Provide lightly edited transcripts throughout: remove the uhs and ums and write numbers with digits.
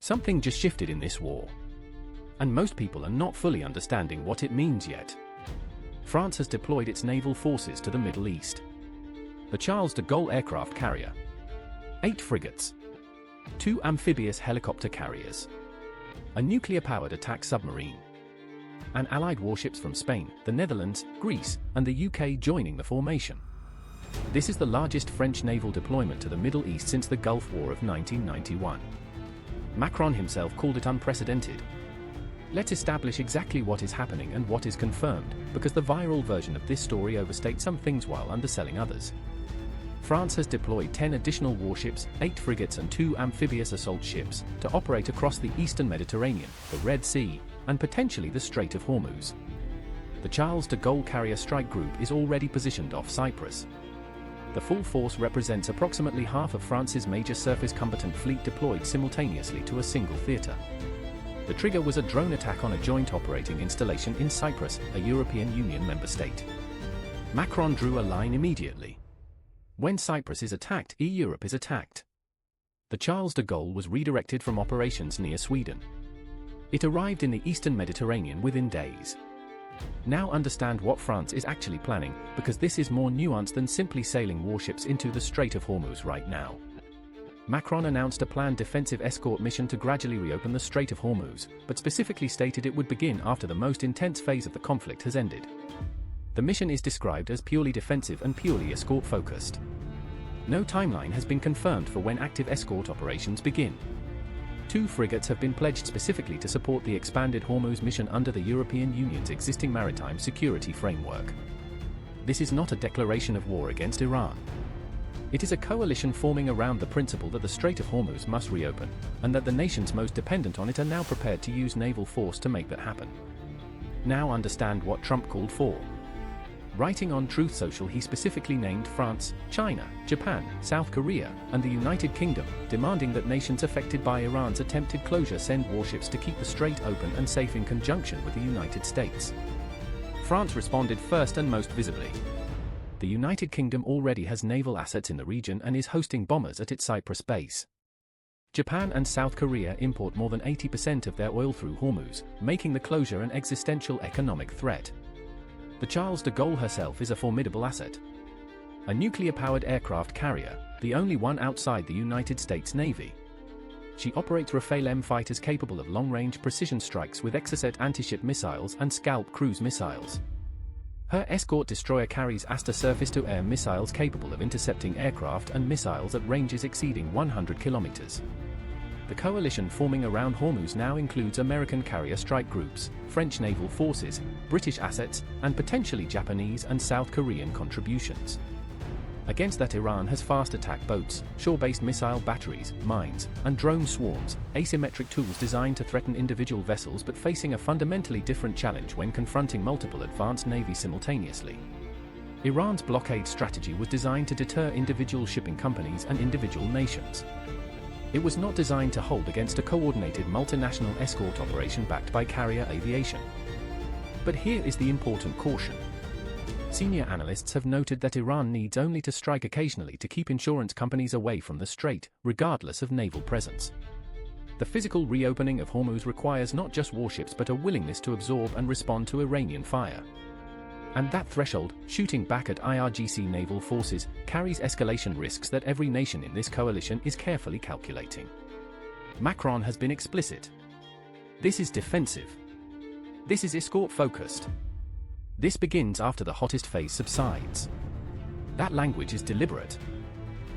Something just shifted in this war. And most people are not fully understanding what it means yet. France has deployed its naval forces to the Middle East. The Charles de Gaulle aircraft carrier, 8 frigates, 2 amphibious helicopter carriers, a nuclear-powered attack submarine, and allied warships from Spain, the Netherlands, Greece, and the UK joining the formation. This is the largest French naval deployment to the Middle East since the Gulf War of 1991. Macron himself called it unprecedented. Let's establish exactly what is happening and what is confirmed, because the viral version of this story overstates some things while underselling others. France has deployed 10 additional warships, 8 frigates and 2 amphibious assault ships to operate across the eastern Mediterranean, the Red Sea, and potentially the Strait of Hormuz. The Charles de Gaulle carrier strike group is already positioned off Cyprus. The full force represents approximately half of France's major surface combatant fleet deployed simultaneously to a single theatre. The trigger was a drone attack on a joint operating installation in Cyprus, a European Union member state. Macron drew a line immediately. When Cyprus is attacked, Europe is attacked. The Charles de Gaulle was redirected from operations near Sweden. It arrived in the eastern Mediterranean within days. Now understand what France is actually planning, because this is more nuanced than simply sailing warships into the Strait of Hormuz right now. Macron announced a planned defensive escort mission to gradually reopen the Strait of Hormuz, but specifically stated it would begin after the most intense phase of the conflict has ended. The mission is described as purely defensive and purely escort-focused. No timeline has been confirmed for when active escort operations begin. 2 frigates have been pledged specifically to support the expanded Hormuz mission under the European Union's existing maritime security framework. This is not a declaration of war against Iran. It is a coalition forming around the principle that the Strait of Hormuz must reopen, and that the nations most dependent on it are now prepared to use naval force to make that happen. Now understand what Trump called for. Writing on Truth Social, he specifically named France, China, Japan, South Korea, and the United Kingdom, demanding that nations affected by Iran's attempted closure send warships to keep the strait open and safe in conjunction with the United States. France responded first and most visibly. The United Kingdom already has naval assets in the region and is hosting bombers at its Cyprus base. Japan and South Korea import more than 80% of their oil through Hormuz, making the closure an existential economic threat. The Charles de Gaulle herself is a formidable asset. A nuclear-powered aircraft carrier, the only one outside the United States Navy. She operates Rafale M fighters capable of long-range precision strikes with Exocet anti-ship missiles and Scalp cruise missiles. Her escort destroyer carries Aster surface-to-air missiles capable of intercepting aircraft and missiles at ranges exceeding 100 kilometers. The coalition forming around Hormuz now includes American carrier strike groups, French naval forces, British assets, and potentially Japanese and South Korean contributions. Against that, Iran has fast attack boats, shore-based missile batteries, mines, and drone swarms, asymmetric tools designed to threaten individual vessels but facing a fundamentally different challenge when confronting multiple advanced navies simultaneously. Iran's blockade strategy was designed to deter individual shipping companies and individual nations. It was not designed to hold against a coordinated multinational escort operation backed by carrier aviation. But here is the important caution. Senior analysts have noted that Iran needs only to strike occasionally to keep insurance companies away from the strait, regardless of naval presence. The physical reopening of Hormuz requires not just warships but a willingness to absorb and respond to Iranian fire. And that threshold, shooting back at IRGC naval forces, carries escalation risks that every nation in this coalition is carefully calculating. Macron has been explicit. This is defensive. This is escort-focused. This begins after the hottest phase subsides. That language is deliberate.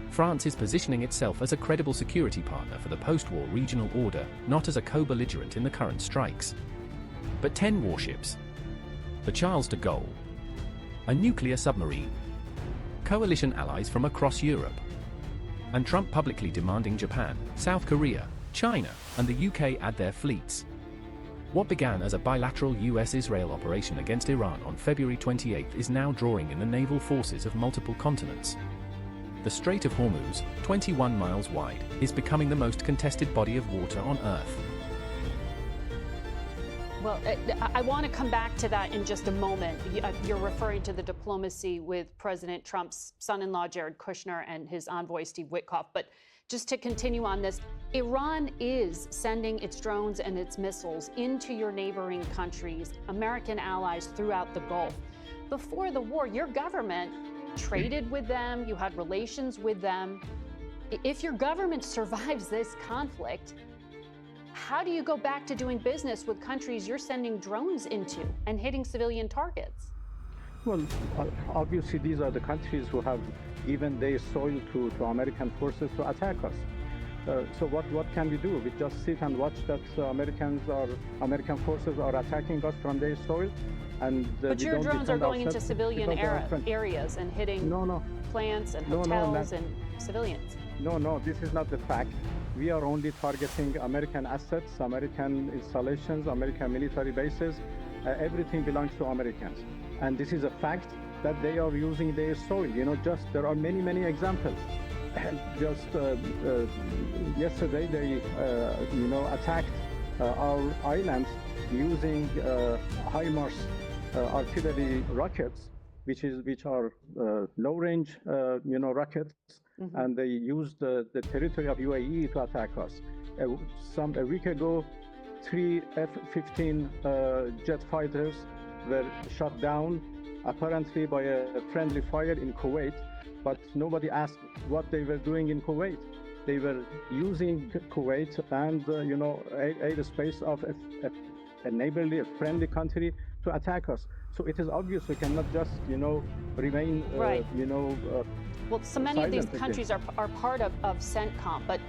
France is positioning itself as a credible security partner for the post-war regional order, not as a co-belligerent in the current strikes. But 10 warships. The Charles de Gaulle. A nuclear submarine. Coalition allies from across Europe. And Trump publicly demanding Japan, South Korea, China, and the UK add their fleets. What began as a bilateral US-Israel operation against Iran on February 28 is now drawing in the naval forces of multiple continents. The Strait of Hormuz, 21 miles wide, is becoming the most contested body of water on Earth. Well, I want to come back to that in just a moment. You're referring to the diplomacy with President Trump's son-in-law, Jared Kushner, and his envoy, Steve Witkoff. But Just to continue on this, Iran is sending its drones and its missiles into your neighboring countries, American allies throughout the Gulf. Before the war, your government traded with them, you had relations with them. If your government survives this conflict, how do you go back to doing business with countries you're sending drones into and hitting civilian targets? Well, obviously, these are the countries who have given their soil to American forces to attack us. So what can we do? We just sit and watch that American forces are attacking us from their soil, and but your drones are going into civilian areas and hitting plants and hotels and civilians. No, this is not the fact. We are only targeting American assets, American installations, American military bases. Everything belongs to Americans. And this is a fact that they are using their soil. There are many examples. Just yesterday, they, attacked our islands using HIMARS artillery rockets, which are low-range, rockets, and they used the territory of UAE to attack us. A week ago, 3 F-15 jet fighters were shot down, apparently by a friendly fire in Kuwait, but nobody asked what they were doing in Kuwait. They were using Kuwait and, airspace of a neighborly, a friendly country to attack us. So it is obvious we cannot just, remain, well, so many of these countries are part of CENTCOM, but